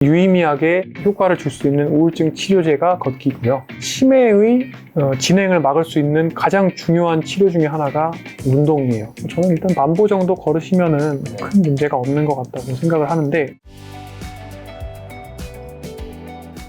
유의미하게 효과를 줄 수 있는 우울증 치료제가 걷기고요. 치매의 진행을 막을 수 있는 가장 중요한 치료 중에 하나가 운동이에요. 저는 일단 만보 정도 걸으시면은 큰 문제가 없는 것 같다고 생각을 하는데,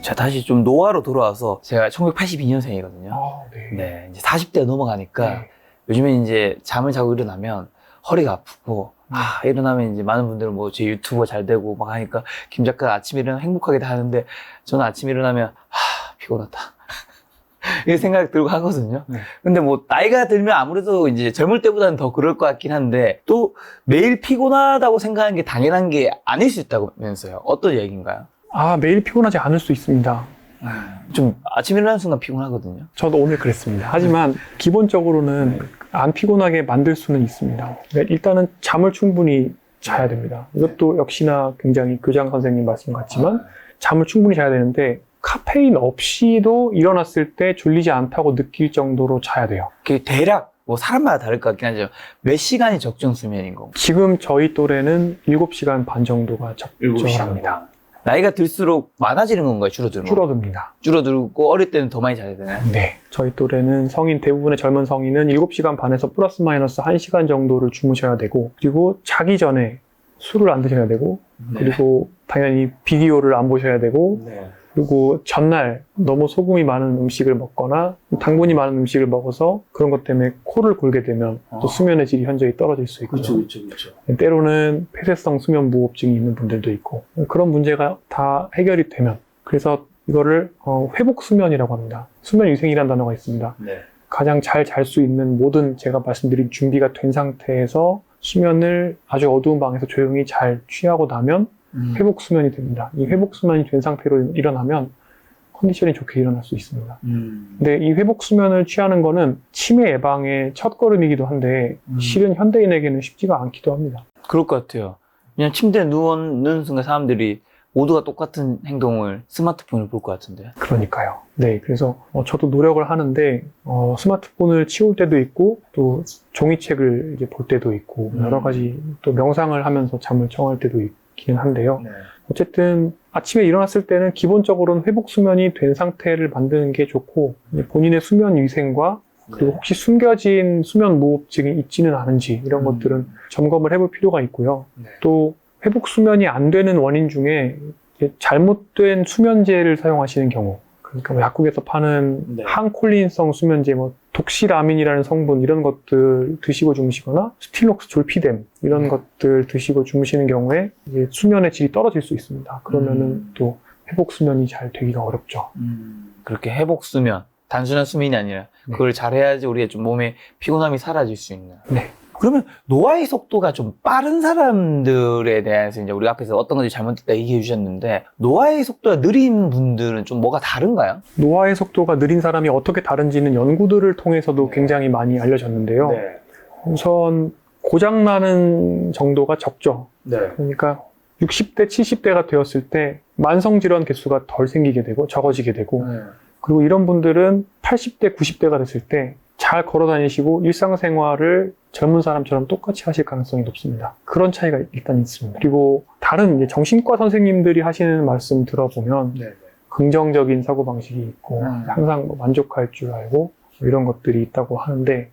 자, 다시 좀 노화로 돌아와서 제가 1982년생이거든요. 네. 네, 이제 40대 넘어가니까 네. 요즘에 이제 잠을 자고 일어나면 허리가 아프고 일어나면 이제 많은 분들은 뭐 제 유튜브가 잘 되고 막 하니까 김 작가 아침에 일어나면 행복하게 다 하는데 저는 아침에 일어나면 피곤하다. 이런 생각 들고 하거든요. 네. 근데 뭐 나이가 들면 아무래도 이제 젊을 때보다는 더 그럴 것 같긴 한데 또 매일 피곤하다고 생각하는 게 당연한 게 아닐 수 있다면서요. 어떤 얘기인가요? 매일 피곤하지 않을 수 있습니다. 좀 아침에 일어나는 순간 피곤하거든요. 저도 오늘 그랬습니다. 하지만 기본적으로는 안 피곤하게 만들 수는 있습니다. 일단은 잠을 충분히 자야 됩니다. 이것도 역시나 굉장히 교장 선생님 말씀 같지만 잠을 충분히 자야 되는데 카페인 없이도 일어났을 때 졸리지 않다고 느낄 정도로 자야 돼요. 그게 대략 뭐 사람마다 다를 것 같긴 하죠. 몇 시간이 적정 수면인 건가요? 지금 저희 또래는 7시간 반 정도가 적절합니다. 나이가 들수록 많아지는 건가요? 줄어드는 건가요? 줄어듭니다. 줄어들고 어릴 때는 더 많이 자야 되나요? 네. 저희 또래는 대부분의 젊은 성인은 7시간 반에서 플러스 마이너스 1시간 정도를 주무셔야 되고, 그리고 자기 전에 술을 안 드셔야 되고, 그리고 당연히 비디오를 안 보셔야 되고, 그리고 전날 너무 소금이 많은 음식을 먹거나 당분이 많은 음식을 먹어서 그런 것 때문에 코를 골게 되면 또 수면의 질이 현저히 떨어질 수 있고요. 그렇죠. 때로는 폐쇄성 수면 무호흡증이 있는 분들도 있고, 그런 문제가 다 해결이 되면, 그래서 이거를 회복 수면이라고 합니다. 수면 위생이라는 단어가 있습니다. 가장 잘 잘 수 있는 모든 제가 말씀드린 준비가 된 상태에서 수면을 아주 어두운 방에서 조용히 잘 취하고 나면 회복 수면이 됩니다. 이 회복 수면이 된 상태로 일어나면 컨디션이 좋게 일어날 수 있습니다. 근데 이 회복 수면을 취하는 거는 치매 예방의 첫걸음이기도 한데 실은 현대인에게는 쉽지가 않기도 합니다. 그럴 것 같아요. 그냥 침대에 누워있는 순간 사람들이 모두가 똑같은 행동을 스마트폰을 볼 것 같은데. 그러니까요. 네, 그래서 저도 노력을 하는데 스마트폰을 치울 때도 있고 또 종이책을 이제 볼 때도 있고 여러 가지 또 명상을 하면서 잠을 청할 때도 있기는 한데요. 어쨌든 아침에 일어났을 때는 기본적으로는 회복 수면이 된 상태를 만드는 게 좋고, 본인의 수면 위생과 그리고 혹시 숨겨진 수면 무호흡증이 있지는 않은지 이런 것들은 점검을 해볼 필요가 있고요. 또 회복 수면이 안 되는 원인 중에 잘못된 수면제를 사용하시는 경우, 그러니까 뭐 약국에서 파는 항콜린성 수면제, 뭐 독시라민이라는 성분 이런 것들 드시고 주무시거나 스틸록스 졸피뎀 이런 것들 드시고 주무시는 경우에 이제 수면의 질이 떨어질 수 있습니다. 그러면은 또 회복 수면이 잘 되기가 어렵죠. 그렇게 회복 수면, 단순한 수면이 아니라 그걸 잘해야지 우리의 좀 몸의 피곤함이 사라질 수 있는. 네. 그러면 노화의 속도가 좀 빠른 사람들에 대해서 이제 우리 앞에서 어떤 건지 잘못됐다 얘기해 주셨는데, 노화의 속도가 느린 분들은 좀 뭐가 다른가요? 노화의 속도가 느린 사람이 어떻게 다른지는 연구들을 통해서도 굉장히 많이 알려졌는데요. 우선 고장나는 정도가 적죠. 그러니까 60대, 70대가 되었을 때 만성질환 개수가 덜 생기게 되고 적어지게 되고, 그리고 이런 분들은 80대, 90대가 됐을 때 잘 걸어 다니시고 일상생활을 젊은 사람처럼 똑같이 하실 가능성이 높습니다. 그런 차이가 일단 있습니다. 그리고 다른 이제 정신과 선생님들이 하시는 말씀 들어보면 긍정적인 사고방식이 있고 항상 뭐 만족할 줄 알고 뭐 이런 것들이 있다고 하는데,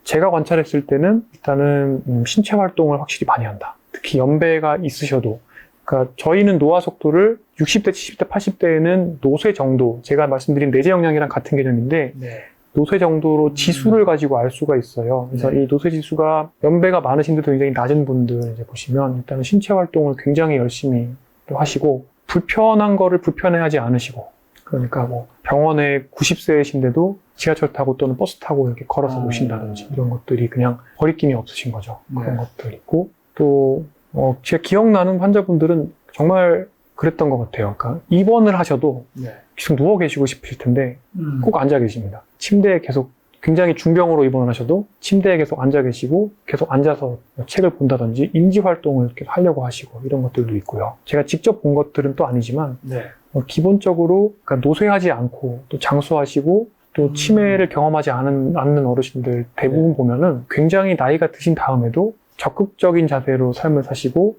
제가 관찰했을 때는 일단은 신체 활동을 확실히 많이 한다. 특히 연배가 있으셔도, 그러니까 저희는 노화 속도를 60대, 70대, 80대에는 노쇠 정도, 제가 말씀드린 내재 역량이랑 같은 개념인데 노쇠 정도로 지수를 가지고 알 수가 있어요. 그래서 이 노쇠 지수가 연배가 많으신데도 굉장히 낮은 분들 이제 보시면 일단은 신체 활동을 굉장히 열심히 하시고 불편한 거를 불편해하지 않으시고, 그러니까 뭐 병원에 90세이신데도 지하철 타고 또는 버스 타고 이렇게 걸어서 오신다든지 이런 것들이 그냥 거리낌이 없으신 거죠. 그런 것들 있고, 또 제가 기억나는 환자분들은 정말 그랬던 것 같아요. 그러니까 입원을 하셔도 계속 누워 계시고 싶으실 텐데 꼭 앉아 계십니다. 침대에 계속, 굉장히 중병으로 입원을 하셔도 침대에 계속 앉아 계시고 계속 앉아서 책을 본다든지 인지 활동을 계속 하려고 하시고 이런 것들도 있고요. 제가 직접 본 것들은 또 아니지만 기본적으로 그러니까 노쇠하지 않고 또 장수하시고 또 치매를 경험하지 않는 어르신들 대부분 보면은 굉장히 나이가 드신 다음에도 적극적인 자세로 삶을 사시고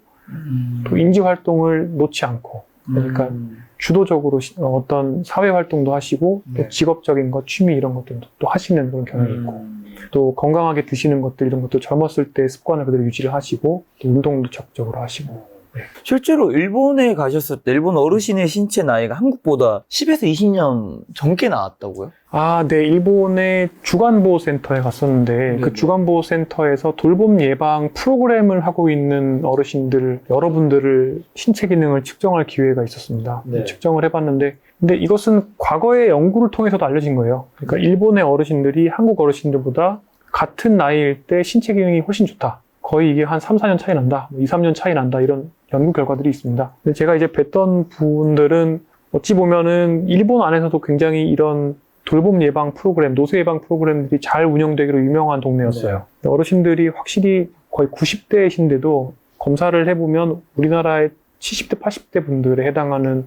또 인지 활동을 놓지 않고 그러니까 주도적으로 어떤 사회 활동도 하시고 또 네. 직업적인 것, 취미 이런 것들도 또 하시는 그런 경향이 있고 또 건강하게 드시는 것들 이런 것도 젊었을 때 습관을 그대로 유지를 하시고 또 운동도 적극적으로 하시고 실제로 일본에 가셨을 때 일본 어르신의 신체 나이가 한국보다 10에서 20년 젊게 나왔다고요? 아, 네. 일본의 주간보호센터에 갔었는데 네네. 그 주간보호센터에서 돌봄 예방 프로그램을 하고 있는 어르신들 여러분들을 신체 기능을 측정할 기회가 있었습니다. 네. 측정을 해봤는데 근데 이것은 과거의 연구를 통해서도 알려진 거예요. 그러니까 일본의 어르신들이 한국 어르신들보다 같은 나이일 때 신체 기능이 훨씬 좋다. 거의 이게 한 3, 4년 차이 난다. 2, 3년 차이 난다. 이런 연구 결과들이 있습니다. 근데 제가 이제 뵀던 분들은 어찌 보면은 일본 안에서도 굉장히 이런 돌봄 예방 프로그램, 노쇠 예방 프로그램들이 잘 운영되기로 유명한 동네였어요. 어르신들이 확실히 거의 90대이신데도 검사를 해보면 우리나라의 70대, 80대 분들에 해당하는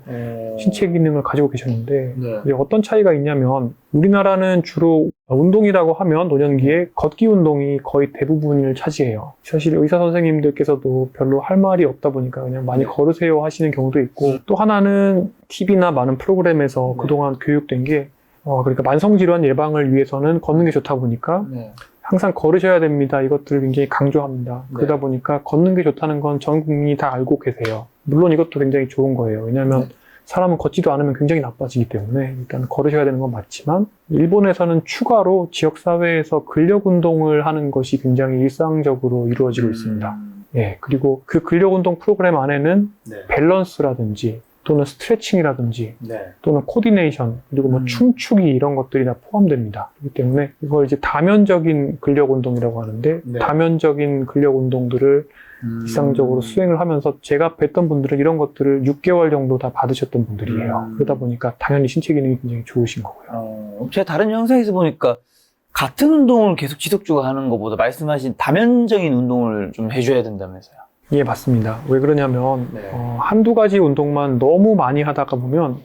신체 기능을 가지고 계셨는데 이제 어떤 차이가 있냐면 우리나라는 주로 운동이라고 하면 노년기에 걷기 운동이 거의 대부분을 차지해요. 사실 의사 선생님들께서도 별로 할 말이 없다 보니까 그냥 많이 걸으세요 하시는 경우도 있고 또 하나는 TV나 많은 프로그램에서 그동안 교육된 게 그러니까 만성질환 예방을 위해서는 걷는 게 좋다 보니까 항상 걸으셔야 됩니다. 이것들을 굉장히 강조합니다. 그러다 보니까 걷는 게 좋다는 건 전 국민이 다 알고 계세요. 물론 이것도 굉장히 좋은 거예요. 왜냐하면 사람은 걷지도 않으면 굉장히 나빠지기 때문에 일단 걸으셔야 되는 건 맞지만 일본에서는 추가로 지역사회에서 근력 운동을 하는 것이 굉장히 일상적으로 이루어지고 있습니다. 예, 그리고 그 근력 운동 프로그램 안에는 밸런스라든지 또는 스트레칭이라든지 또는 코디네이션 그리고 뭐 춤추기 이런 것들이 다 포함됩니다. 그렇기 때문에 이걸 이제 다면적인 근력 운동이라고 하는데 다면적인 근력 운동들을 일상적으로 수행을 하면서 제가 뵀던 분들은 이런 것들을 6개월 정도 다 받으셨던 분들이에요. 그러다 보니까 당연히 신체 기능이 굉장히 좋으신 거고요. 제가 다른 영상에서 보니까 같은 운동을 계속 지속적으로 하는 것보다 말씀하신 다면적인 운동을 좀 해줘야 된다면서요. 예, 맞습니다. 왜 그러냐면 한두 가지 운동만 너무 많이 하다가 보면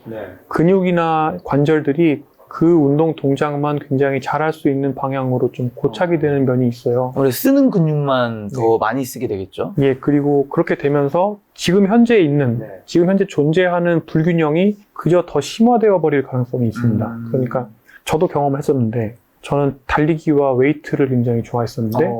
근육이나 관절들이 그 운동 동작만 굉장히 잘할 수 있는 방향으로 좀 고착이 되는 면이 있어요. 원래 쓰는 근육만 더 많이 쓰게 되겠죠? 예, 그리고 그렇게 되면서 지금 현재 존재하는 불균형이 그저 더 심화되어 버릴 가능성이 있습니다. 그러니까 저도 경험을 했었는데 저는 달리기와 웨이트를 굉장히 좋아했었는데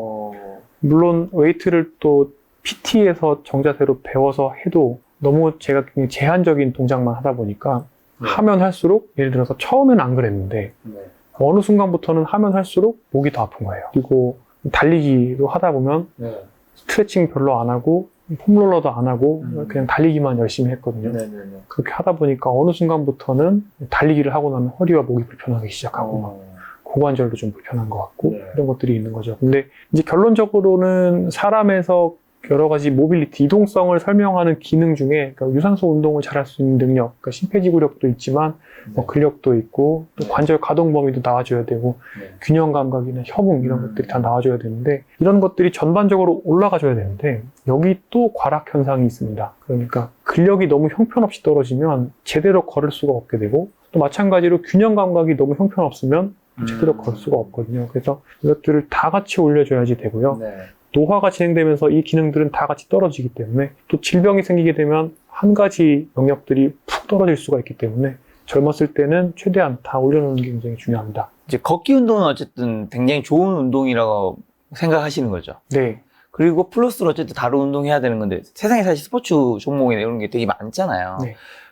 물론 웨이트를 또 PT에서 정자세로 배워서 해도 너무 제가 굉장히 제한적인 동작만 하다 보니까 하면 할수록 예를 들어서 처음에는 안 그랬는데 어느 순간부터는 하면 할수록 목이 더 아픈 거예요. 그리고 달리기도 하다 보면 스트레칭 별로 안 하고 폼롤러도 안 하고 그냥 달리기만 열심히 했거든요. 그렇게 하다 보니까 어느 순간부터는 달리기를 하고 나면 허리와 목이 불편하기 시작하고 막 고관절도 좀 불편한 것 같고 이런 것들이 있는 거죠. 근데 이제 결론적으로는 사람에서 여러 가지 모빌리티, 이동성을 설명하는 기능 중에 그러니까 유산소 운동을 잘할 수 있는 능력, 그러니까 심폐지구력도 있지만 뭐 근력도 있고 또 관절 가동 범위도 나와줘야 되고 균형 감각이나 협응 이런 것들이 다 나와줘야 되는데 이런 것들이 전반적으로 올라가줘야 되는데 여기 또 과락 현상이 있습니다. 그러니까 근력이 너무 형편없이 떨어지면 제대로 걸을 수가 없게 되고 또 마찬가지로 균형 감각이 너무 형편없으면 제대로 걸을 수가 없거든요. 그래서 이것들을 다 같이 올려줘야지 되고요. 노화가 진행되면서 이 기능들은 다 같이 떨어지기 때문에 또 질병이 생기게 되면 한 가지 영역들이 푹 떨어질 수가 있기 때문에 젊었을 때는 최대한 다 올려놓는 게 굉장히 중요합니다. 이제 걷기 운동은 어쨌든 굉장히 좋은 운동이라고 생각하시는 거죠. 네. 그리고 플러스로 어쨌든 다른 운동 해야 되는 건데 세상에 사실 스포츠 종목이나 이런 게 되게 많잖아요.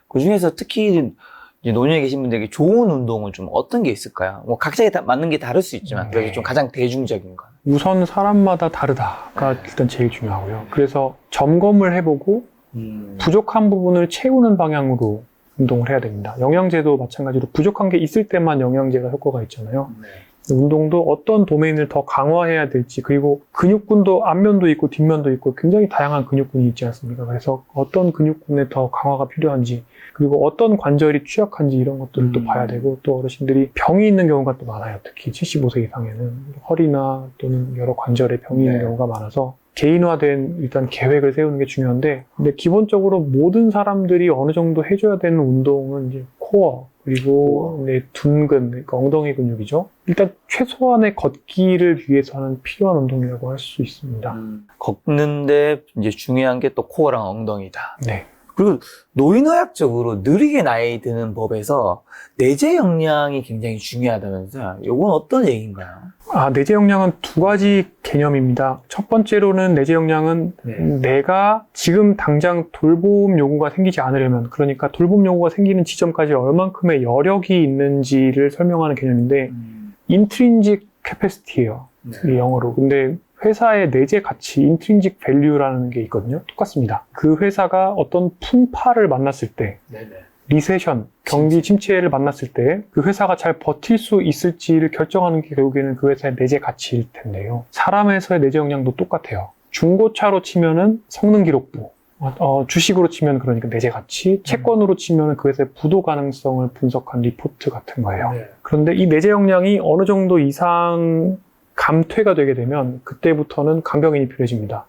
그 중에서 특히 이제 노년에 계신 분들에게 좋은 운동은 좀 어떤 게 있을까요? 뭐 각자에 맞는 게 다를 수 있지만 그래도 좀 가장 대중적인 거. 우선 사람마다 다르다가 일단 제일 중요하고요. 그래서 점검을 해보고 부족한 부분을 채우는 방향으로 운동을 해야 됩니다. 영양제도 마찬가지로 부족한 게 있을 때만 영양제가 효과가 있잖아요. 운동도 어떤 도메인을 더 강화해야 될지 그리고 근육군도 앞면도 있고 뒷면도 있고 굉장히 다양한 근육군이 있지 않습니까? 그래서 어떤 근육군에 더 강화가 필요한지 그리고 어떤 관절이 취약한지 이런 것들을 또 봐야 되고 또 어르신들이 병이 있는 경우가 또 많아요. 특히 75세 이상에는 허리나 또는 여러 관절에 병이 있는 경우가 많아서 개인화된 일단 계획을 세우는 게 중요한데 근데 기본적으로 모든 사람들이 어느 정도 해줘야 되는 운동은 이제 코어 그리고 둔근, 그러니까 엉덩이 근육이죠. 일단 최소한의 걷기를 위해서는 필요한 운동이라고 할 수 있습니다. 걷는데 이제 중요한 게 또 코어랑 엉덩이다. 네. 그리고 노인의학적으로 느리게 나이 드는 법에서 내재 역량이 굉장히 중요하다면서요. 이건 어떤 얘기인가요? 내재 역량은 두 가지 개념입니다. 첫 번째로는 내재 역량은 내가 지금 당장 돌봄 요구가 생기지 않으려면, 그러니까 돌봄 요구가 생기는 지점까지 얼만큼의 여력이 있는지를 설명하는 개념인데 intrinsic capacity예요. 이 영어로. 근데 회사의 내재 가치, intrinsic value라는 게 있거든요. 똑같습니다. 그 회사가 어떤 풍파를 만났을 때, 리세션, 경기 침체를 만났을 때 그 회사가 잘 버틸 수 있을지를 결정하는 게 결국에는 그 회사의 내재 가치일 텐데요. 사람에서의 내재 역량도 똑같아요. 중고차로 치면은 성능 기록부, 주식으로 치면 그러니까 내재 가치, 채권으로 치면 그 회사의 부도 가능성을 분석한 리포트 같은 거예요. 그런데 이 내재 역량이 어느 정도 이상 감퇴가 되게 되면 그때부터는 간병인이 필요해집니다.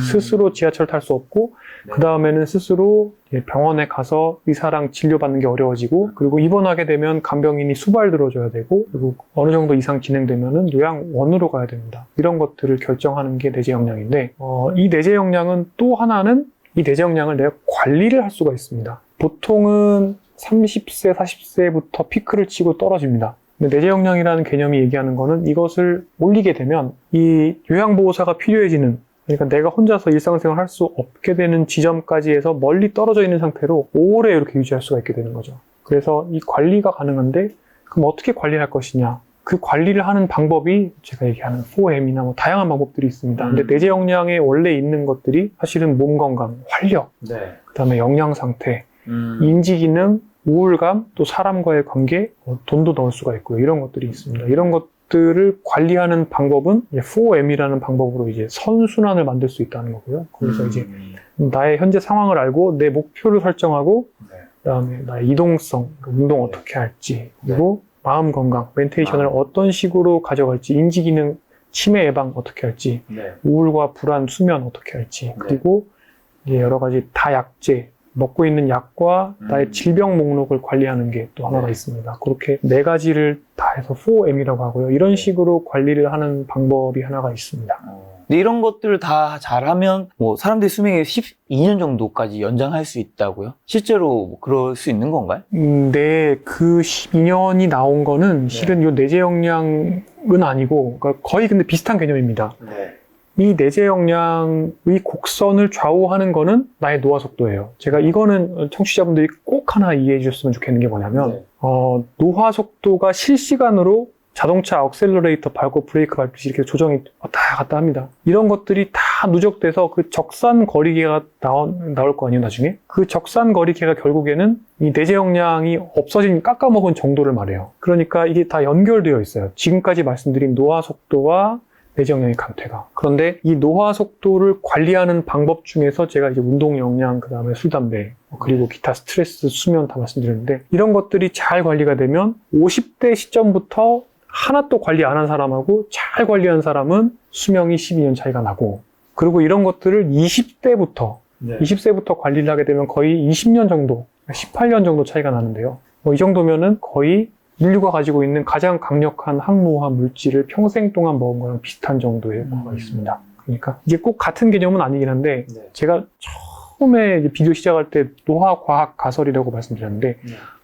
스스로 지하철 탈 수 없고 그 다음에는 스스로 병원에 가서 의사랑 진료받는 게 어려워지고, 그리고 입원하게 되면 간병인이 수발 들어줘야 되고, 그리고 어느 정도 이상 진행되면은 요양원으로 가야 됩니다. 이런 것들을 결정하는 게 내재 역량인데, 이 내재 역량은 또 하나는 이 내재 역량을 내가 관리를 할 수가 있습니다. 보통은 30세, 40세부터 피크를 치고 떨어집니다. 근데 내재 역량이라는 개념이 얘기하는 거는 이것을 올리게 되면 이 요양보호사가 필요해지는, 그러니까 내가 혼자서 일상생활을 할 수 없게 되는 지점까지 해서 멀리 떨어져 있는 상태로 오래 이렇게 유지할 수가 있게 되는 거죠. 그래서 이 관리가 가능한데, 그럼 어떻게 관리할 것이냐? 그 관리를 하는 방법이 제가 얘기하는 4M이나 뭐 다양한 방법들이 있습니다. 근데 내재 역량에 원래 있는 것들이 사실은 몸 건강, 활력, 그다음에 영양 상태, 인지 기능, 우울감, 또 사람과의 관계, 돈도 넣을 수가 있고요. 이런 것들이 있습니다. 이런 것들을 관리하는 방법은 4M이라는 방법으로 이제 선순환을 만들 수 있다는 거고요. 거기서 이제 나의 현재 상황을 알고 내 목표를 설정하고, 그다음에 나의 이동성, 운동 어떻게 할지, 그리고 마음 건강, 멘테이션을 어떤 식으로 가져갈지, 인지 기능, 치매 예방 어떻게 할지, 우울과 불안, 수면 어떻게 할지, 그리고 이제 여러 가지 다약제, 먹고 있는 약과 나의 질병 목록을 관리하는 게 또 하나가 있습니다. 그렇게 네 가지를 다 해서 4M이라고 하고요. 이런 식으로 관리를 하는 방법이 하나가 있습니다. 근데 이런 것들을 다 잘하면 뭐 사람들이 수명이 12년 정도까지 연장할 수 있다고요? 실제로 뭐 그럴 수 있는 건가요? 네, 그 12년이 나온 거는 실은 이 내재 역량은 아니고, 그러니까 거의 근데 비슷한 개념입니다. 이 내재 역량의 곡선을 좌우하는 거는 나의 노화 속도예요. 제가 이거는 청취자분들이 꼭 하나 이해해 주셨으면 좋겠는 게 뭐냐면, 노화 속도가 실시간으로 자동차 액셀러레이터 밟고 브레이크 밟듯이 이렇게 조정이 왔다 갔다 합니다. 이런 것들이 다 누적돼서 그 적산 거리계가 나올 거 아니에요, 나중에? 그 적산 거리계가 결국에는 이 내재 역량이 없어진, 깎아먹은 정도를 말해요. 그러니까 이게 다 연결되어 있어요. 지금까지 말씀드린 노화 속도와 내재 역량의 감퇴가. 그런데 이 노화 속도를 관리하는 방법 중에서 제가 이제 운동 역량, 그 다음에 술, 담배, 그리고 기타 스트레스, 수면 다 말씀드렸는데, 이런 것들이 잘 관리가 되면 50대 시점부터 하나도 관리 안 한 사람하고 잘 관리한 사람은 수명이 12년 차이가 나고, 그리고 이런 것들을 20대부터 관리를 하게 되면 거의 20년 정도, 18년 정도 차이가 나는데요. 이 정도면은 거의 인류가 가지고 있는 가장 강력한 항노화 물질을 평생 동안 먹은 거랑 비슷한 정도의 효과가 있습니다. 그러니까 이게 꼭 같은 개념은 아니긴 한데, 제가 처음에 이제 비디오 시작할 때 노화과학 가설이라고 말씀드렸는데,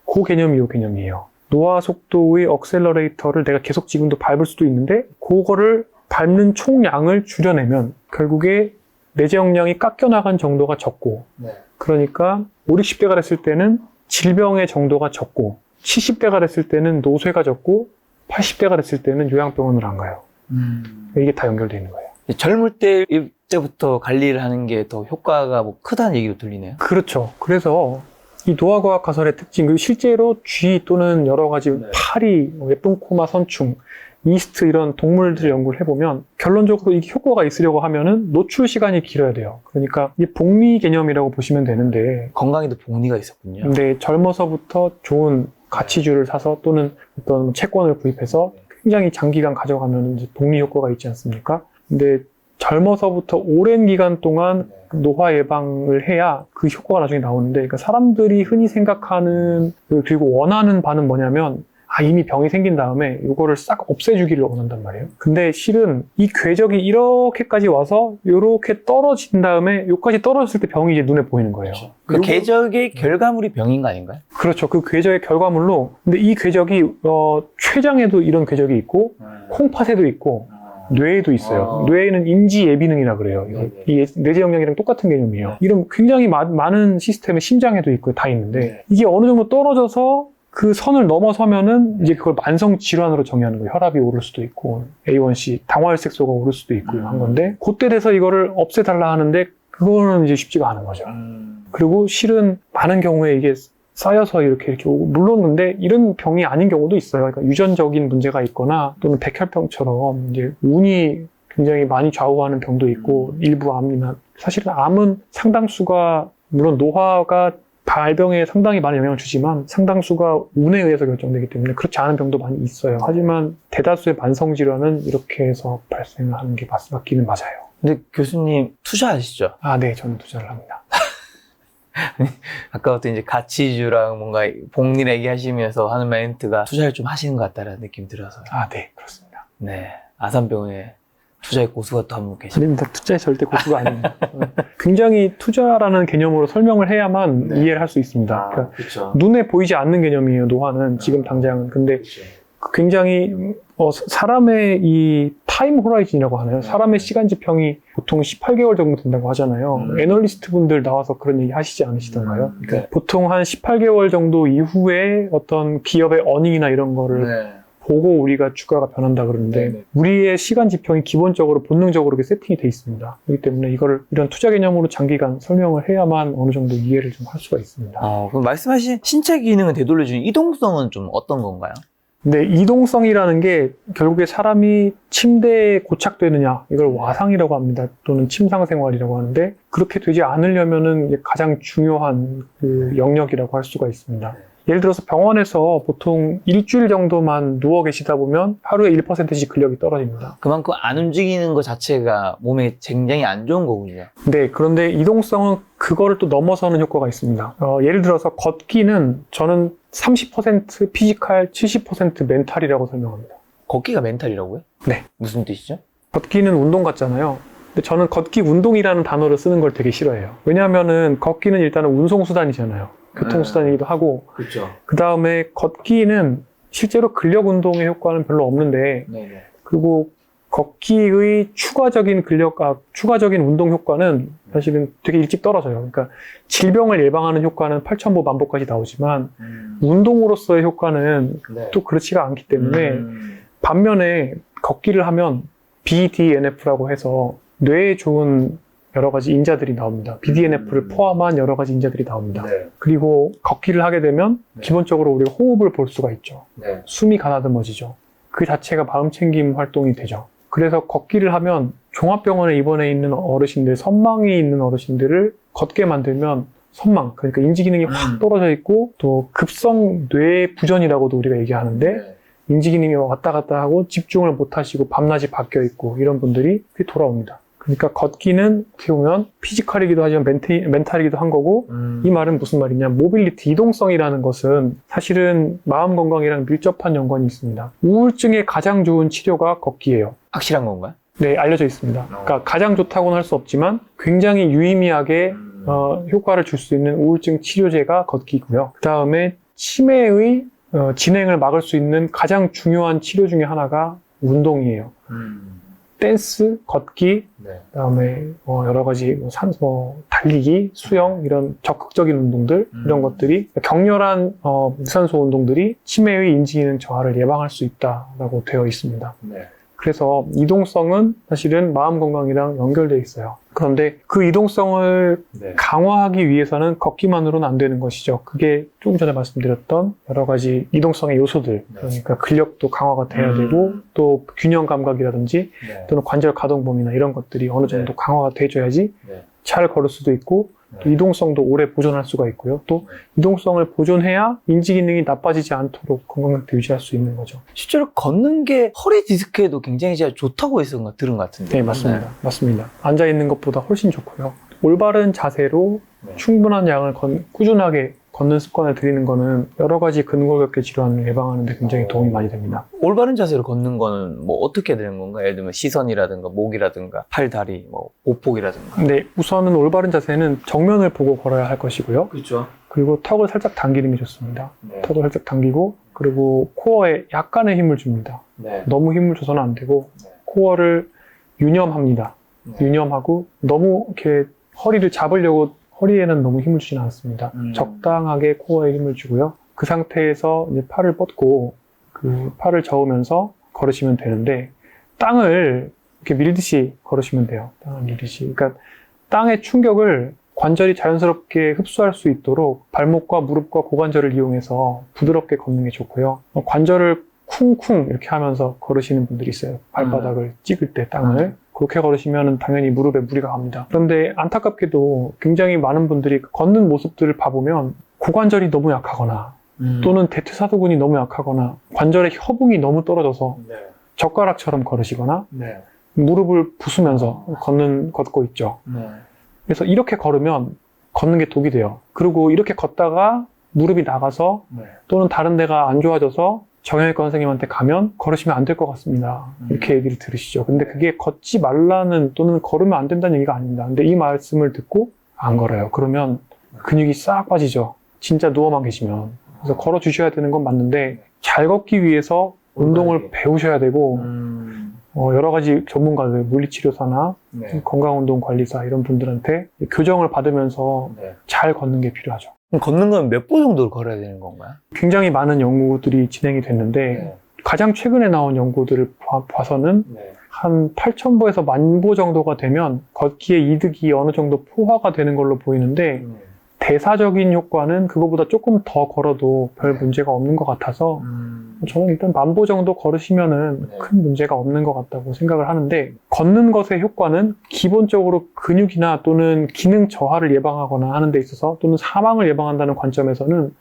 그 개념이 이 개념이에요. 노화 속도의 억셀러레이터를 내가 계속 지금도 밟을 수도 있는데, 그거를 밟는 총량을 줄여내면 결국에 내재 역량이 깎여나간 정도가 적고, 그러니까 5, 60대가 됐을 때는 질병의 정도가 적고, 70대가 됐을 때는 노쇠가 적고, 80대가 됐을 때는 요양병원을 안 가요. 이게 다 연결되어 있는 거예요. 젊을 때부터 관리를 하는 게 더 효과가 뭐 크다는 얘기로 들리네요. 그렇죠. 그래서 이 노화과학 가설의 특징, 그리고 실제로 쥐 또는 여러 가지 파리, 예쁜 코마 선충, 이스트 이런 동물들 연구를 해보면 결론적으로 이게 효과가 있으려고 하면은 노출 시간이 길어야 돼요. 그러니까 이 복리 개념이라고 보시면 되는데, 건강에도 복리가 있었군요. 근데 젊어서부터 좋은 가치주를 사서 또는 어떤 채권을 구입해서 굉장히 장기간 가져가면 이제 복리 효과가 있지 않습니까? 근데 젊어서부터 오랜 기간 동안 노화 예방을 해야 그 효과가 나중에 나오는데, 그러니까 사람들이 흔히 생각하는 그리고 원하는 바는 뭐냐면, 이미 병이 생긴 다음에 이거를 싹 없애주기를 원한단 말이에요. 근데 실은 이 궤적이 이렇게까지 와서 이렇게 떨어진 다음에 여기까지 떨어졌을 때 병이 이제 눈에 보이는 거예요. 그 궤적의 결과물이 병인 거 아닌가요? 그렇죠. 그 궤적의 결과물로. 근데 이 궤적이 췌장에도 이런 궤적이 있고 콩팥에도 있고 뇌에도 있어요. 뇌에는 인지 예비능이라 그래요. 이 뇌제 영역이랑 똑같은 개념이에요. 이런 굉장히 많은 시스템에 심장에도 있고 다 있는데 이게 어느 정도 떨어져서 그 선을 넘어서면은 이제 그걸 만성 질환으로 정의하는 거예요. 혈압이 오를 수도 있고 A1C, 당화혈색소가 오를 수도 있고요. 한 건데 그때 돼서 이거를 없애달라 하는데 그거는 이제 쉽지가 않은 거죠. 그리고 실은 많은 경우에 이게 쌓여서 이렇게 오고, 물론 근데 이런 병이 아닌 경우도 있어요. 그러니까 유전적인 문제가 있거나 또는 백혈병처럼 이제 운이 굉장히 많이 좌우하는 병도 있고 일부 암이나 사실은 암은 상당수가 물론 노화가 발병에 상당히 많은 영향을 주지만 상당수가 운에 의해서 결정되기 때문에 그렇지 않은 병도 많이 있어요. 하지만 대다수의 만성질환은 이렇게 해서 발생을 하는 게 맞기는 맞아요. 근데 교수님 투자하시죠? 네, 저는 투자를 합니다. 아까부터 이제 가치주랑 뭔가 복리 얘기하시면서 하는 멘트가 투자를 좀 하시는 것 같다는 느낌이 들어서요. 네, 그렇습니다. 네, 아산병원에 투자의 고수가 또 한 분 계십니다. 아닙니다. 투자에 절대 고수가 아니에요. 굉장히 투자라는 개념으로 설명을 해야만 이해를 할 수 있습니다. 그러니까 그렇죠. 눈에 보이지 않는 개념이에요, 노화는. 지금 당장은. 근데 굉장히 사람의 이 타임 호라이즌이라고 하나요? 사람의 시간 지평이 보통 18개월 정도 된다고 하잖아요. 애널리스트 분들 나와서 그런 얘기 하시지 않으시던가요? 그러니까 보통 한 18개월 정도 이후에 어떤 기업의 어닝이나 이런 거를 보고 우리가 주가가 변한다 그러는데 우리의 시간 지평이 기본적으로 본능적으로 이렇게 세팅이 돼 있습니다. 그렇기 때문에 이런 투자 개념으로 장기간 설명을 해야만 어느 정도 이해를 좀 할 수가 있습니다. 그럼 말씀하신 신체 기능을 되돌려주는 이동성은 좀 어떤 건가요? 근데 이동성이라는 게 결국에 사람이 침대에 고착되느냐 이걸 와상이라고 합니다. 또는 침상생활이라고 하는데 그렇게 되지 않으려면은 이게 가장 중요한 그 영역이라고 할 수가 있습니다. 예를 들어서 병원에서 보통 일주일 정도만 누워 계시다 보면 하루에 1%씩 근력이 떨어집니다. 그만큼 안 움직이는 것 자체가 몸에 굉장히 안 좋은 거군요. 네, 그런데 이동성은 그거를 또 넘어서는 효과가 있습니다. 예를 들어서 걷기는 저는 30% 피지컬, 70% 멘탈이라고 설명합니다. 걷기가 멘탈이라고요? 네. 무슨 뜻이죠? 걷기는 운동 같잖아요. 근데 저는 걷기 운동이라는 단어를 쓰는 걸 되게 싫어해요. 왜냐하면은 걷기는 일단은 운송수단이잖아요. 교통수단이기도 하고. 그렇죠. 그 다음에 걷기는 실제로 근력 운동의 효과는 별로 없는데, 그리고 걷기의 추가적인 추가적인 운동 효과는 사실은 되게 일찍 떨어져요. 그러니까 질병을 예방하는 효과는 8,000보 만보까지 나오지만, 운동으로서의 효과는 또 그렇지가 않기 때문에, 반면에 걷기를 하면 BDNF라고 해서 뇌에 좋은 여러 가지 인자들이 나옵니다. BDNF를 포함한 여러 가지 인자들이 나옵니다. 그리고 걷기를 하게 되면 기본적으로 우리가 호흡을 볼 수가 있죠. 숨이 가다듬어지죠. 그 자체가 마음챙김 활동이 되죠. 그래서 걷기를 하면 종합병원에 입원해 있는 어르신들, 선망이 있는 어르신들을 걷게 만들면 선망, 그러니까 인지기능이 확 떨어져 있고 또 급성 뇌 부전이라고도 우리가 얘기하는데 인지기능이 왔다 갔다 하고 집중을 못 하시고 밤낮이 바뀌어 있고 이런 분들이 돌아옵니다. 그러니까 걷기는 어떻게 보면 피지컬이기도 하지만 멘탈이기도 한 거고 이 말은 무슨 말이냐, 모빌리티, 이동성이라는 것은 사실은 마음 건강이랑 밀접한 연관이 있습니다. 우울증에 가장 좋은 치료가 걷기예요. 확실한 건가요? 네, 알려져 있습니다. 그러니까 가장 좋다고는 할 수 없지만 굉장히 유의미하게 효과를 줄 수 있는 우울증 치료제가 걷기고요. 그 다음에 치매의 진행을 막을 수 있는 가장 중요한 치료 중에 하나가 운동이에요. 댄스, 걷기, 그다음에 여러 가지 달리기, 수영 이런 적극적인 운동들 이런 것들이 격렬한 무산소 운동들이 치매의 인지기능 저하를 예방할 수 있다라고 되어 있습니다. 그래서 이동성은 사실은 마음 건강이랑 연결되어 있어요. 그런데 그 이동성을 강화하기 위해서는 걷기만으로는 안 되는 것이죠. 그게 조금 전에 말씀드렸던 여러 가지 이동성의 요소들, 그러니까 근력도 강화가 돼야 되고 또 균형 감각이라든지 또는 관절 가동 범위나 이런 것들이 어느 정도 강화가 돼줘야지 잘 걸을 수도 있고 또 이동성도 오래 보존할 수가 있고요. 또 이동성을 보존해야 인지 기능이 나빠지지 않도록 건강 상태 유지할 수 있는 거죠. 실제로 걷는 게 허리 디스크에도 굉장히 제가 좋다고 해서 들은 것 같은데. 네, 맞습니다. 맞습니다. 앉아 있는 것보다 훨씬 좋고요. 올바른 자세로 충분한 양을 꾸준하게 걷는 습관을 들이는 거는 여러 가지 근골격계 질환을 예방하는 데 굉장히 도움이 많이 됩니다. 올바른 자세로 걷는 거는 뭐 어떻게 되는 건가? 예를 들면 시선이라든가 목이라든가 팔, 다리, 뭐 보폭이라든가. 근데 우선은 올바른 자세는 정면을 보고 걸어야 할 것이고요. 그렇죠. 그리고 턱을 살짝 당기는 게 좋습니다. 네. 턱을 살짝 당기고 그리고 코어에 약간의 힘을 줍니다. 네. 너무 힘을 줘서는 안 되고 네. 코어를 유념합니다. 네. 유념하고 너무 이렇게 허리를 잡으려고 허리에는 너무 힘을 주지는 않습니다. 적당하게 코어에 힘을 주고요. 그 상태에서 이제 팔을 뻗고 그 팔을 저으면서 걸으시면 되는데 땅을 이렇게 밀듯이 걸으시면 돼요. 땅을 밀듯이. 그러니까 땅의 충격을 관절이 자연스럽게 흡수할 수 있도록 발목과 무릎과 고관절을 이용해서 부드럽게 걷는 게 좋고요. 관절을 쿵쿵 이렇게 하면서 걸으시는 분들이 있어요. 발바닥을 찍을 때 땅을. 그렇게 걸으시면 당연히 무릎에 무리가 갑니다. 그런데 안타깝게도 굉장히 많은 분들이 걷는 모습들을 봐보면 고관절이 너무 약하거나 또는 대퇴사두근이 너무 약하거나 관절의 협응이 너무 떨어져서 네. 젓가락처럼 걸으시거나 네. 무릎을 부수면서 걷고 있죠. 네. 그래서 이렇게 걸으면 걷는 게 독이 돼요. 그리고 이렇게 걷다가 무릎이 나가서 네. 또는 다른 데가 안 좋아져서 정형외과 선생님한테 가면 걸으시면 안 될 것 같습니다. 이렇게 얘기를 들으시죠. 근데 그게 걷지 말라는 또는 걸으면 안 된다는 얘기가 아닙니다. 근데 이 말씀을 듣고 안 걸어요. 그러면 근육이 싹 빠지죠. 진짜 누워만 계시면. 그래서 걸어주셔야 되는 건 맞는데 잘 걷기 위해서 운동을 배우셔야 되고 여러 가지 전문가들, 물리치료사나 네. 건강운동관리사 이런 분들한테 교정을 받으면서 네. 잘 걷는 게 필요하죠. 그럼 걷는 건 몇 보 정도 걸어야 되는 건가요? 굉장히 많은 연구들이 진행이 됐는데 가장 최근에 나온 연구들을 봐서는 네. 한 8,000보에서 10,000보 정도가 되면 걷기에 이득이 어느 정도 포화가 되는 걸로 보이는데 대사적인 효과는 그거보다 조금 더 걸어도 별 문제가 없는 것 같아서 저는 일단 10,000보 정도 걸으시면은 네. 큰 문제가 없는 것 같다고 생각을 하는데 걷는 것의 효과는 기본적으로 근육이나 또는 기능 저하를 예방하거나 하는 데 있어서 또는 사망을 예방한다는 관점에서는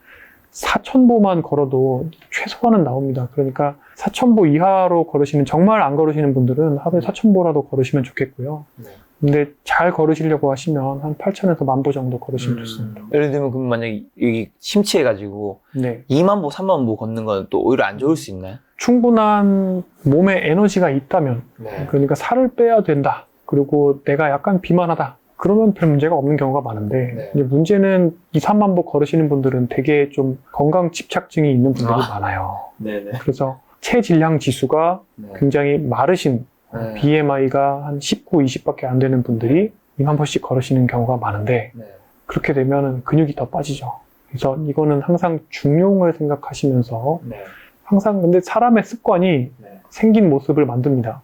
4,000보만 걸어도 최소한은 나옵니다. 그러니까 4,000보 이하로 걸으시는 정말 안 걸으시는 분들은 하루에 4,000보라도 걸으시면 좋겠고요. 네. 근데 잘 걸으시려고 하시면 한 8,000에서 10,000보 정도 걸으시면 좋습니다. 예를 들면 그럼 만약에 여기 심취해가지고 네. 2만 보, 3만 보 걷는 건 또 오히려 안 좋을 수 있나요? 충분한 몸에 에너지가 있다면 네. 그러니까 살을 빼야 된다. 그리고 내가 약간 비만하다. 그러면 별 문제가 없는 경우가 많은데 네. 이제 문제는 2, 3만 보 걸으시는 분들은 되게 좀 건강 집착증이 있는 분들이 많아요. 네네. 그래서 체질량 지수가 네. 굉장히 마르신 네. BMI가 한 19, 20밖에 안 되는 분들이 2만 보씩 걸으시는 경우가 많은데 네. 그렇게 되면 근육이 더 빠지죠. 그래서 이거는 항상 중용을 생각하시면서 네. 항상 근데 사람의 습관이 네. 생긴 모습을 만듭니다.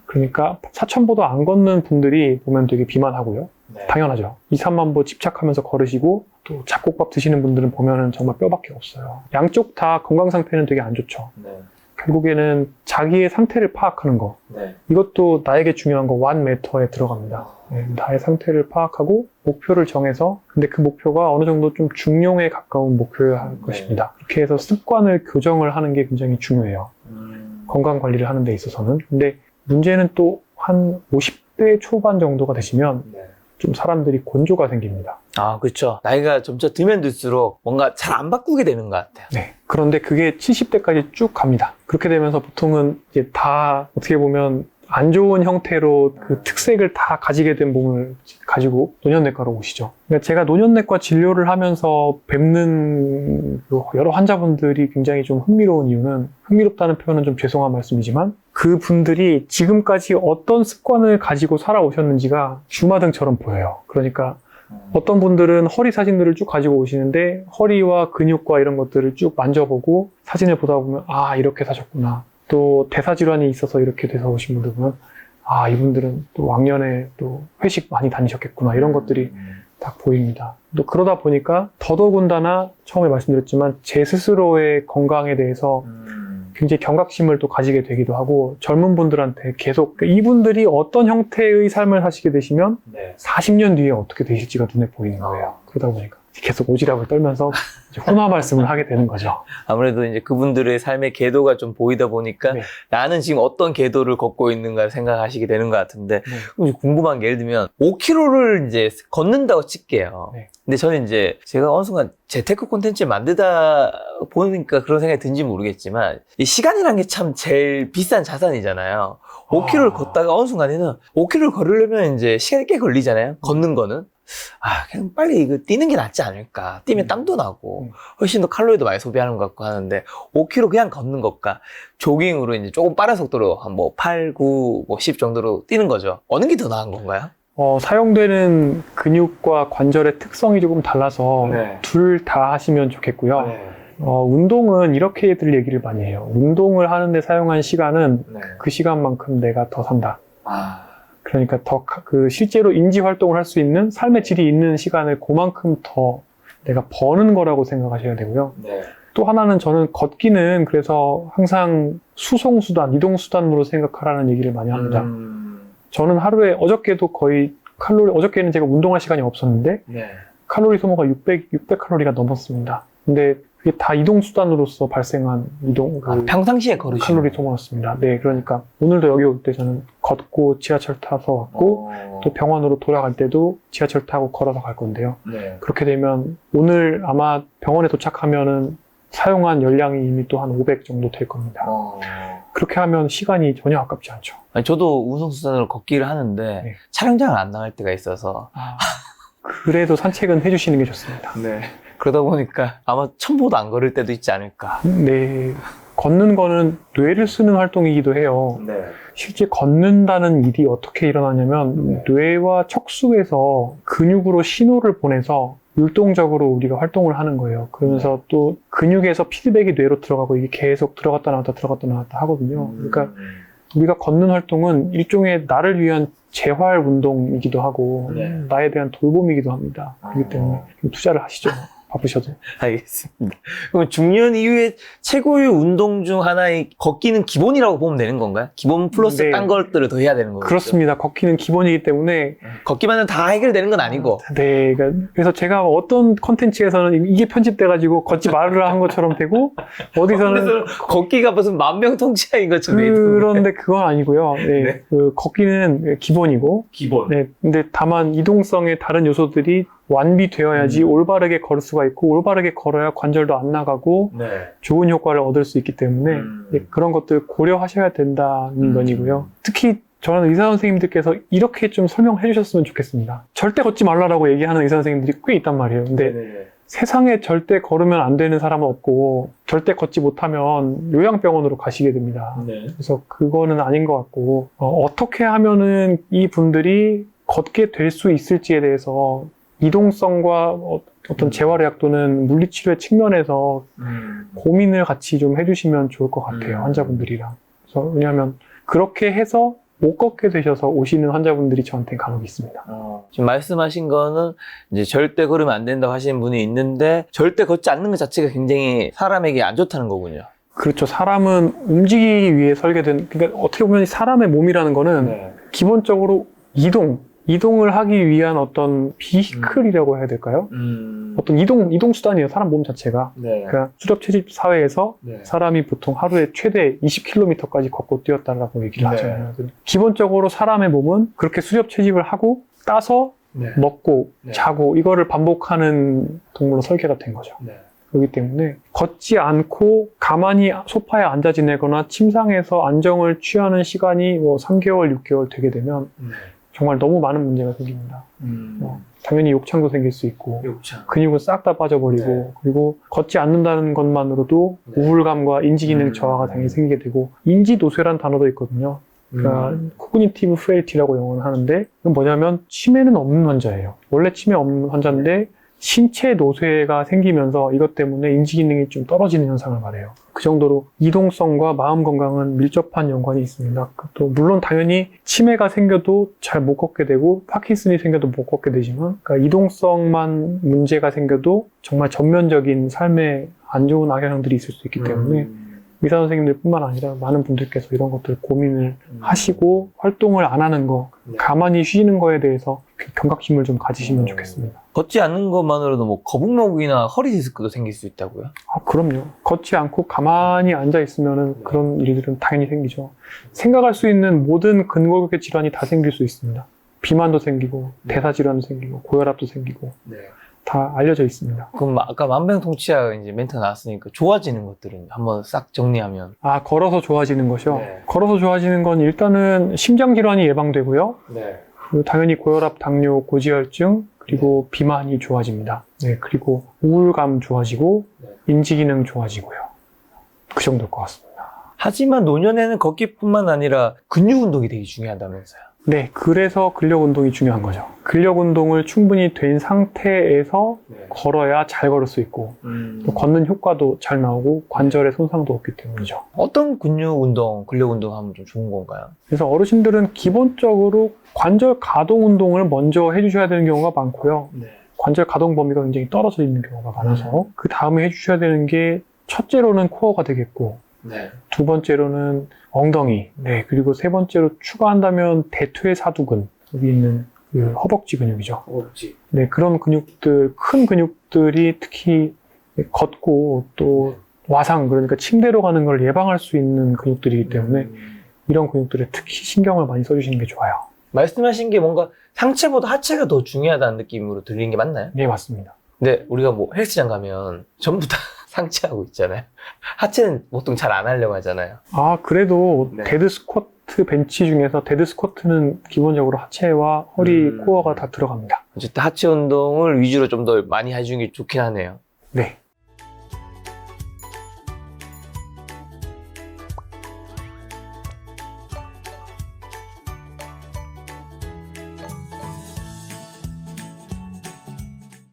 그러니까 4,000보도 안 걷는 분들이 보면 되게 비만하고요. 네. 당연하죠. 2, 3만 보 집착하면서 걸으시고 또 잡곡밥 드시는 분들은 보면은 정말 뼈밖에 없어요. 양쪽 다 건강 상태는 되게 안 좋죠. 네. 결국에는 자기의 상태를 파악하는 거. 네. 이것도 나에게 중요한 거 one matter에 들어갑니다. 네, 나의 상태를 파악하고 목표를 정해서 근데 그 목표가 어느 정도 좀 중용에 가까운 목표여야 할 것입니다. 그렇게 해서 습관을 교정을 하는 게 굉장히 중요해요. 건강 관리를 하는 데 있어서는. 근데 문제는 또 한 50대 초반 정도가 되시면 네. 좀 사람들이 곤조가 생깁니다. 아, 그렇죠. 나이가 점점 들면 들수록 뭔가 잘 안 바꾸게 되는 것 같아요. 네. 그런데 그게 70대까지 쭉 갑니다. 그렇게 되면서 보통은 이제 다 어떻게 보면 안 좋은 형태로 그 특색을 다 가지게 된 몸을 가지고 노년내과로 오시죠. 그러니까 제가 노년내과 진료를 하면서 뵙는 여러 환자분들이 굉장히 좀 흥미로운 이유는 흥미롭다는 표현은 좀 죄송한 말씀이지만 그 분들이 지금까지 어떤 습관을 가지고 살아오셨는지가 주마등처럼 보여요. 그러니까 어떤 분들은 허리 사진들을 쭉 가지고 오시는데 허리와 근육과 이런 것들을 쭉 만져보고 사진을 보다 보면 아 이렇게 사셨구나. 또 대사질환이 있어서 이렇게 돼서 오신 분들 보면 아 이분들은 또 왕년에 또 회식 많이 다니셨겠구나 이런 것들이 딱 보입니다. 또 그러다 보니까 더더군다나 처음에 말씀드렸지만 제 스스로의 건강에 대해서 굉장히 경각심을 또 가지게 되기도 하고 젊은 분들한테 계속 이분들이 어떤 형태의 삶을 사시게 되시면 네. 40년 뒤에 어떻게 되실지가 눈에 보이는 거예요. 그러다 보니까 계속 오지랖을 떨면서 이제 훈화 말씀을 하게 되는 거죠. 아무래도 이제 그분들의 삶의 궤도가 좀 보이다 보니까 네. 나는 지금 어떤 궤도를 걷고 있는가를 생각하시게 되는 것 같은데 네. 그럼 궁금한 게 예를 들면 5km를 이제 걷는다고 칠게요. 네. 근데 저는 이제 제가 어느 순간 재테크 콘텐츠를 만들다 보니까 그런 생각이 든지 모르겠지만 이 시간이란 게 참 제일 비싼 자산이잖아요. 5km를 걷다가 어느 순간에는 5km를 걸으려면 이제 시간이 꽤 걸리잖아요. 걷는 거는. 그냥 빨리 이거 뛰는 게 낫지 않을까. 뛰면 땀도 나고, 훨씬 더 칼로리도 많이 소비하는 것 같고 하는데, 5km 그냥 걷는 것과 조깅으로 이제 조금 빠른 속도로 한 뭐 8, 9, 뭐 10 정도로 뛰는 거죠. 어느 게 더 나은 건가요? 사용되는 근육과 관절의 특성이 조금 달라서 네. 둘 다 하시면 좋겠고요. 네. 운동은 이렇게들 얘기를 많이 해요. 운동을 하는데 사용한 시간은 네. 그 시간만큼 내가 더 산다. 아, 그러니까 실제로 인지 활동을 할 수 있는 삶의 질이 있는 시간을 그만큼 더 내가 버는 거라고 생각하셔야 되고요. 네. 또 하나는 저는 걷기는 그래서 항상 수송수단, 이동수단으로 생각하라는 얘기를 많이 합니다. 저는 하루에 어저께도 거의 어저께는 제가 운동할 시간이 없었는데 네. 칼로리 소모가 600칼로리가 넘었습니다. 근데 그게 다 이동수단으로서 발생한 평상시에 걸으시는 칼로리 소모였습니다. 네, 그러니까 오늘도 여기 올 때 저는 걷고 지하철 타서 왔고 또 병원으로 돌아갈 때도 지하철 타고 걸어서 갈 건데요. 네. 그렇게 되면 오늘 아마 병원에 도착하면은 사용한 열량이 이미 또 한 500 정도 될 겁니다. 그렇게 하면 시간이 전혀 아깝지 않죠. 아니, 저도 운송수단으로 걷기를 하는데 네. 촬영장을 안 나갈 때가 있어서 그래도 산책은 해주시는 게 좋습니다. 네. 그러다 보니까 아마 1000보도 안 걸을 때도 있지 않을까. 네, 걷는 거는 뇌를 쓰는 활동이기도 해요. 네. 실제 걷는다는 일이 어떻게 일어나냐면 뇌와 척수에서 근육으로 신호를 보내서 율동적으로 우리가 활동을 하는 거예요. 그러면서 또 근육에서 피드백이 뇌로 들어가고 이게 계속 들어갔다 나왔다 하거든요. 그러니까 우리가 걷는 활동은 일종의 나를 위한 재활 운동이기도 하고 나에 대한 돌봄이기도 합니다. 그렇기 때문에 투자를 하시죠. 바쁘셔도. 알겠습니다. 그럼 중년 이후에 최고의 운동 중 하나의 걷기는 기본이라고 보면 되는 건가요? 기본 플러스 네. 딴 것들을 더 해야 되는 거죠? 그렇습니다. 걷기는 기본이기 때문에 걷기만은 다 해결되는 건 아니고. 네, 그래서 제가 어떤 컨텐츠에서는 이게 편집돼가지고 걷지 말으라 한 것처럼 되고 어디서는 걷기가 무슨 만병통치약인 것처럼 돼 있는데. 그런데 그건 아니고요. 네, 네. 걷기는 기본이고 기본. 네, 근데 다만 이동성의 다른 요소들이 완비되어야지 올바르게 걸을 수가 있고 올바르게 걸어야 관절도 안 나가고 네. 좋은 효과를 얻을 수 있기 때문에 네, 그런 것들 고려하셔야 된다는 면이고요. 특히 저는 의사 선생님들께서 이렇게 좀 설명해 주셨으면 좋겠습니다. 절대 걷지 말라라고 얘기하는 의사 선생님들이 꽤 있단 말이에요. 근데 세상에 절대 걸으면 안 되는 사람은 없고 절대 걷지 못하면 요양병원으로 가시게 됩니다. 그래서 그거는 아닌 것 같고 어떻게 하면은 이 분들이 걷게 될 수 있을지에 대해서 이동성과 어떤 재활의학 또는 물리치료의 측면에서 고민을 같이 좀 해주시면 좋을 것 같아요. 환자분들이랑. 그래서 왜냐하면 그렇게 해서 못 걷게 되셔서 오시는 환자분들이 저한테 간혹 있습니다. 지금 말씀하신 거는 이제 절대 걸으면 안 된다고 하시는 분이 있는데 절대 걷지 않는 것 자체가 굉장히 사람에게 안 좋다는 거군요. 그렇죠. 사람은 움직이기 위해 설계된, 그러니까 어떻게 보면 사람의 몸이라는 거는 기본적으로 이동을 하기 위한 어떤 비히클이라고 해야 될까요? 어떤 이동수단이에요. 사람 몸 자체가. 그러니까 수렵채집 사회에서 사람이 보통 하루에 최대 20km까지 걷고 뛰었다라고 얘기를 하잖아요. 기본적으로 사람의 몸은 그렇게 수렵채집을 하고 따서 먹고 자고 이거를 반복하는 동물로 설계가 된 거죠. 그렇기 때문에 걷지 않고 가만히 소파에 앉아 지내거나 침상에서 안정을 취하는 시간이 뭐 3개월, 6개월 되게 되면 정말 너무 많은 문제가 생깁니다. 당연히 욕창도 생길 수 있고 근육은 싹 다 빠져버리고 그리고 걷지 않는다는 것만으로도 우울감과 인지기능 저하가 당연히 생기게 되고 인지노쇠란 단어도 있거든요. 그러니까 코그니티브 프레일티라고 영어는 하는데 이건 뭐냐면 치매는 없는 환자예요. 원래 치매 없는 환자인데 신체 노쇠가 생기면서 이것 때문에 인지기능이 좀 떨어지는 현상을 말해요. 그 정도로 이동성과 마음 건강은 밀접한 연관이 있습니다. 또 물론 당연히 치매가 생겨도 잘 못 걷게 되고 파킨슨이 생겨도 못 걷게 되지만 그러니까 이동성만 문제가 생겨도 정말 전면적인 삶에 안 좋은 악영향들이 있을 수 있기 때문에 의사 선생님들뿐만 아니라 많은 분들께서 이런 것들 고민을 하시고 활동을 안 하는 거, 가만히 쉬는 거에 대해서 경각심을 좀 가지시면 좋겠습니다. 걷지 않는 것만으로도 뭐 거북목이나 허리 디스크도 생길 수 있다고요? 아, 그럼요. 걷지 않고 가만히 앉아 있으면 그런 일들은 당연히 생기죠. 생각할 수 있는 모든 근골격계 질환이 다 생길 수 있습니다. 비만도 생기고 대사질환도 생기고 고혈압도 생기고 다 알려져 있습니다. 그럼 아까 만병통치약 이제 멘트가 나왔으니까 좋아지는 것들은 한번 싹 정리하면. 아, 걸어서 좋아지는 것이요? 네. 걸어서 좋아지는 건 일단은 심장질환이 예방되고요. 그리고 당연히 고혈압, 당뇨, 고지혈증, 그리고 비만이 좋아집니다. 네, 그리고 우울감 좋아지고 인지기능 좋아지고요. 그 정도일 것 같습니다. 하지만 노년에는 걷기뿐만 아니라 근육 운동이 되게 중요하다면서요. 네, 그래서 근력 운동이 중요한 거죠. 근력 운동을 충분히 된 상태에서 걸어야 잘 걸을 수 있고 또 걷는 효과도 잘 나오고 관절에 손상도 없기 때문이죠. 어떤 근육 운동, 근력 운동 하면 좀 좋은 건가요? 그래서 어르신들은 기본적으로 관절 가동 운동을 먼저 해주셔야 되는 경우가 많고요. 관절 가동 범위가 굉장히 떨어져 있는 경우가 많아서 그 다음에 해주셔야 되는 게 첫째로는 코어가 되겠고 두 번째로는 엉덩이, 그리고 세 번째로 추가한다면 대퇴 사두근, 여기 있는 그 허벅지 근육이죠. 네, 그런 근육들, 큰 근육들이 특히 걷고 또 와상, 그러니까 침대로 가는 걸 예방할 수 있는 근육들이기 때문에 이런 근육들에 특히 신경을 많이 써주시는 게 좋아요. 말씀하신 게 뭔가 상체보다 하체가 더 중요하다는 느낌으로 들리는 게 맞나요? 네, 맞습니다. 근데 우리가 뭐 헬스장 가면 전부 다 상체하고 있잖아요. 하체는 보통 잘 안 하려고 하잖아요. 아, 그래도 데드 스쿼트 벤치 중에서 데드 스쿼트는 기본적으로 하체와 허리, 코어가 다 들어갑니다. 어쨌든 하체 운동을 위주로 좀 더 많이 해주는 게 좋긴 하네요. 네.